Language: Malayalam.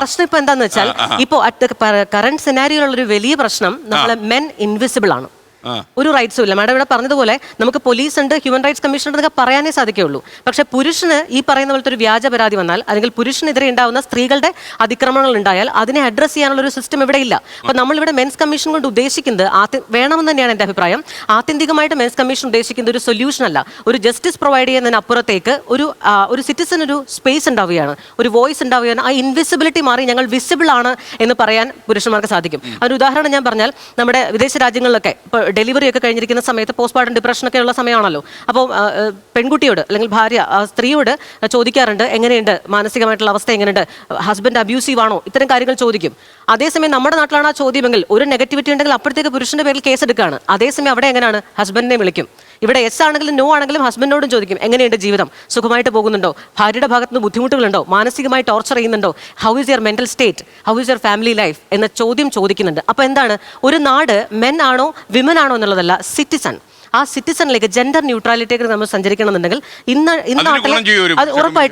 പ്രശ്നം ഇപ്പൊ എന്താന്ന് വെച്ചാൽ ഇപ്പോ കറന്റ് സിനാരിയോയിലുള്ള ഒരു വലിയ പ്രശ്നം നമ്മളെ മെൻ ഇൻവിസിബിൾ ആണ്. ഒരു റൈറ്റ്സും ഇല്ല. മാഡം ഇവിടെ പറഞ്ഞതുപോലെ നമുക്ക് പോലീസ് ഉണ്ട്, ഹ്യൂമൻ റൈറ്റ്സ് കമ്മീഷൻ ഉണ്ട് എന്നൊക്കെ പറയാനേ സാധിക്കുള്ളൂ. പക്ഷേ പുരുഷന് ഈ പറയുന്ന പോലത്തെ ഒരു വ്യാജ പരാതി വന്നാൽ, അല്ലെങ്കിൽ പുരുഷനെതിരെ ഉണ്ടാകുന്ന സ്ത്രീകളുടെ അതിക്രമണങ്ങൾ ഉണ്ടായാൽ അതിനെ അഡ്രസ്സ് ചെയ്യാനുള്ള ഒരു സിസ്റ്റം ഇവിടെ ഇല്ല. അപ്പൊ നമ്മളിവിടെ മെൻസ് കമ്മീഷൻ കൊണ്ട് ഉദ്ദേശിക്കുന്നത് വേണമെന്ന് തന്നെയാണ് എൻ്റെ അഭിപ്രായം. ആത്യന്തികമായിട്ട് മെൻസ് കമ്മീഷൻ ഉദ്ദേശിക്കുന്നത് ഒരു സൊല്യൂഷൻ അല്ല, ഒരു ജസ്റ്റിസ് പ്രൊവൈഡ് ചെയ്യുന്നതിനപ്പുറത്തേക്ക് ഒരു സിറ്റിസൺ ഒരു സ്പേസ് ഉണ്ടാവുകയാണ്, ഒരു വോയിസ് ഉണ്ടാവുകയാണ്. ആ ഇൻവിസിബിലിറ്റി മാറി ഞങ്ങൾ വിസിബിൾ ആണ് എന്ന് പറയാൻ പുരുഷന്മാർക്ക് സാധിക്കും. അതിന് ഉദാഹരണം ഞാൻ പറഞ്ഞാൽ, നമ്മുടെ വിദേശ രാജ്യങ്ങളിലൊക്കെ ഇപ്പോൾ ഡെലിവറി ഒക്കെ കഴിഞ്ഞിരിക്കുന്ന സമയത്ത് പോസ്റ്റ്മോർട്ടം ഡിപ്രഷനൊക്കെ ഉള്ള സമയമാണല്ലോ. അപ്പോൾ പെൺകുട്ടിയോട് അല്ലെങ്കിൽ ഭാര്യ സ്ത്രീയോട് ചോദിക്കാറുണ്ട്, എങ്ങനെയുണ്ട് മാനസികമായിട്ടുള്ള അവസ്ഥ, എങ്ങനെയുണ്ട്, ഹസ്ബൻഡ് അബ്യൂസീവ് ആണോ, ഇത്തരം കാര്യങ്ങൾ ചോദിക്കും. അതേസമയം നമ്മുടെ നാട്ടിലാണ് ആ ചോദ്യമെങ്കിൽ ഒരു നെഗറ്റിവിറ്റി ഉണ്ടെങ്കിൽ അപ്പോഴത്തേക്ക് പുരുഷന്റെ പേരിൽ കേസ് എടുക്കുകയാണ്. അതേസമയം അവിടെ എങ്ങനെയാണ്, ഹസ്ബൻഡിനെ വിളിക്കും. ഇവിടെ യെസ് ആണെങ്കിലും നോ ആണെങ്കിലും ഹസ്ബൻഡിനോടും ചോദിക്കും, എങ്ങനെയുണ്ട് ജീവിതം, സുഖമായിട്ട് പോകുന്നുണ്ടോ, ഭാര്യയുടെ ഭാഗത്തുനിന്ന് ബുദ്ധിമുട്ടുകളുണ്ടോ, മാനസികമായി ടോർച്ചർ ചെയ്യുന്നുണ്ടോ, how is your mental state, how is your family life എന്ന ചോദ്യം ചോദിക്കുന്നുണ്ട്. അപ്പോൾ എന്താണ്, ഒരു നാട് മെൻ ആണോ വിമൻ ആണോ എന്നുള്ളതല്ല, സിറ്റിസൺ. ആ സിറ്റിസണിലേക്ക് ജെൻഡർ ന്യൂട്രാലിറ്റിയൊക്കെ നമ്മൾ സഞ്ചരിക്കണമെന്നുണ്ടെങ്കിൽ ഇന്ന് നാട്ടിൽ അത് ഉറപ്പായിട്ടും